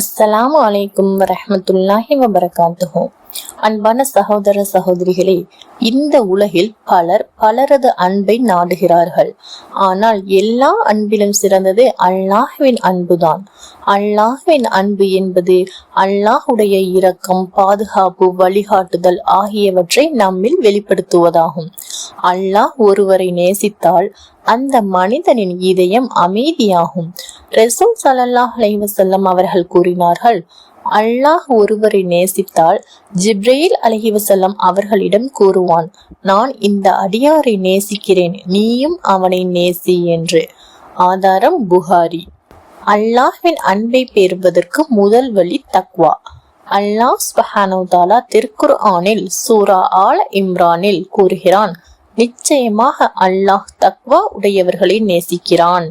அஸ்ஸலாமு அலைக்கும் வரஹ்மத்துல்லாஹி வபரகாத்துஹு. அன்பான சகோதர சகோதரிகளே, இந்த உலகில் பலர் பலரது அன்பை நாடுகிறார்கள். ஆனால் எல்லா அன்பிலும் சிறந்தது அல்லாஹ்வின் அன்புதான். அல்லாஹ்வின் அன்பு என்பது அல்லாஹுடைய இரக்கம், பாதுகாப்பு, வழிகாட்டுதல் ஆகியவற்றை நம்மில் வெளிப்படுத்துவதாகும். அல்லாஹ் ஒருவரை நேசித்தால் அந்த மனிதனின் இதயம் அமைதியாகும். ரசூல் ஸல்லல்லாஹு அலைஹி வஸல்லம் அவர்கள் கூறினார்கள், அல்லாஹ் ஒருவரை நேசித்தால் ஜிப்ரீல் அலைஹிவஸல்லம் அவர்களிடம் கூறுவான், நான் இந்த அடியாரை நேசிக்கிறேன், நீயும் அவனை நேசி என்று. ஆதாரம் புகாரி. அல்லாஹ்வின் அன்பை பெறுவதற்கு முதல் வழி தக்வா. அல்லாஹ் சுப்ஹானஹு வ தஆலா திருக்குர்ஆனில் சூரா ஆல இம்ரானில் கூறுகிறான், நிச்சயமாக அல்லாஹ் தக்வா உடையவர்களை நேசிக்கிறான்.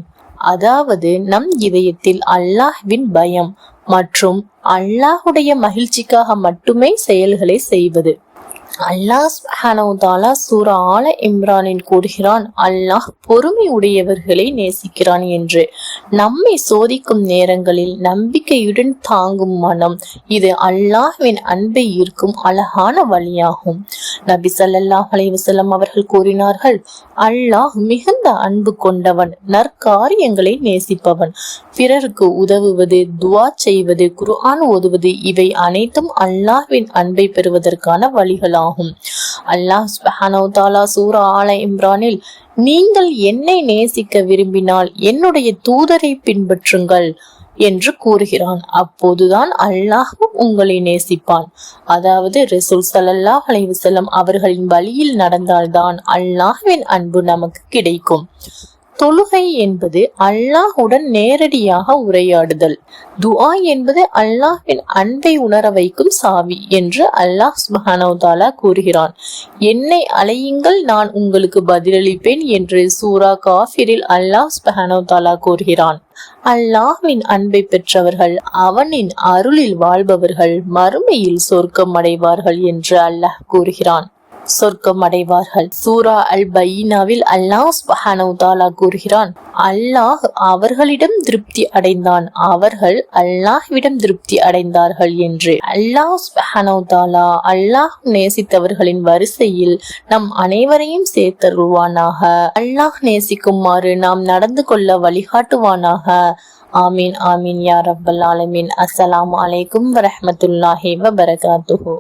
அதாவது நம் இதயத்தில் அல்லாஹ்வின் பயம் மற்றும் அல்லாஹுடைய மகிழ்ச்சிக்காக மட்டுமே செயல்களை செய்வது. அல்லாஹ் சுப்ஹானஹு வ தஆலா சூரா ஆல இம்ரானில் கூறுகிறான், அல்லாஹ் பொறுமை உடையவர்களை நேசிக்கிறான் என்று. நம்மை சோதிக்கும் நேரங்களில் நம்பிக்கையுடன் தாங்கும் மனம், இது அல்லாஹ்வின் அன்பை ஈர்க்கும் அழகான வழியாகும். நபி ஸல்லல்லாஹு அலைஹி வஸல்லம் அவர்கள் கூறினார்கள், அல்லாஹ் மிகுந்த அன்பு கொண்டவன், நற்காரியங்களை நேசிப்பவன். பிறருக்கு உதவுவது, துஆ செய்வது, குர்ஆன் ஓதுவது, இவை அனைத்தும் அல்லாஹ்வின் அன்பை பெறுவதற்கான வழிகளாகும். அல்லாஹ் சுப்ஹானஹு வ தஆலா சூரா ஆல இம்ரானில், நீங்கள் என்னை நேசிக்க விரும்பினால் என்னுடைய தூதரை பின்பற்றுங்கள் என்று கூறுகிறான். அப்போதுதான் அல்லாஹ் உங்களை நேசிப்பான். அதாவது ரசூல் ஸல்லல்லாஹு அலைஹி வஸல்லம் அவர்களின் வழியில் நடந்தால்தான் அல்லாஹ்வின் அன்பு நமக்கு கிடைக்கும். தொழுகை என்பது அல்லாஹுடன் நேரடியாக உரையாடுதல். துஆ என்பது அல்லாஹ்வின் அன்பை உணர வைக்கும் சாவி என்று அல்லாஹ் சுப்ஹானஹு வ தஆலா கூறுகிறான். என்னை அழையுங்கள், நான் உங்களுக்கு பதிலளிப்பேன் என்று சூரா காஃபிரில் அல்லாஹ் சுப்ஹானஹு வ தஆலா கூறுகிறான். அல்லாஹ்வின் அன்பை பெற்றவர்கள், அவனின் அருளில் வாழ்பவர்கள் மறுமையில் சொர்க்கம் அடைவார்கள் என்று அல்லாஹ் கூறுகிறான். சொர்க்கம் அடைவார்கள். சூரா அல் பைனாவில் அல்லாஹ் சுப்ஹானஹு வ தஆலா கூறுகிறான், அல்லாஹ் அவர்களிடம் திருப்தி அடைந்தான், அவர்கள் அல்லாஹ்விடம் திருப்தி அடைந்தார்கள் என்று. அல்லாஹ் சுப்ஹானஹு வ தஆலா அல்லாஹ் நேசித்தவர்களின் வரிசையில் நம் அனைவரையும் சேர்த்தருள்வானாக. அல்லாஹ் நேசிக்குமாறு நாம் நடந்து கொள்ள வழிகாட்டுவானாக. ஆமீன் ஆமீன் யா ரப்பல் ஆலமீன். அஸ்ஸலாமு அலைக்கும் வரஹ்மத்துல்லாஹி வபரகாத்துஹு.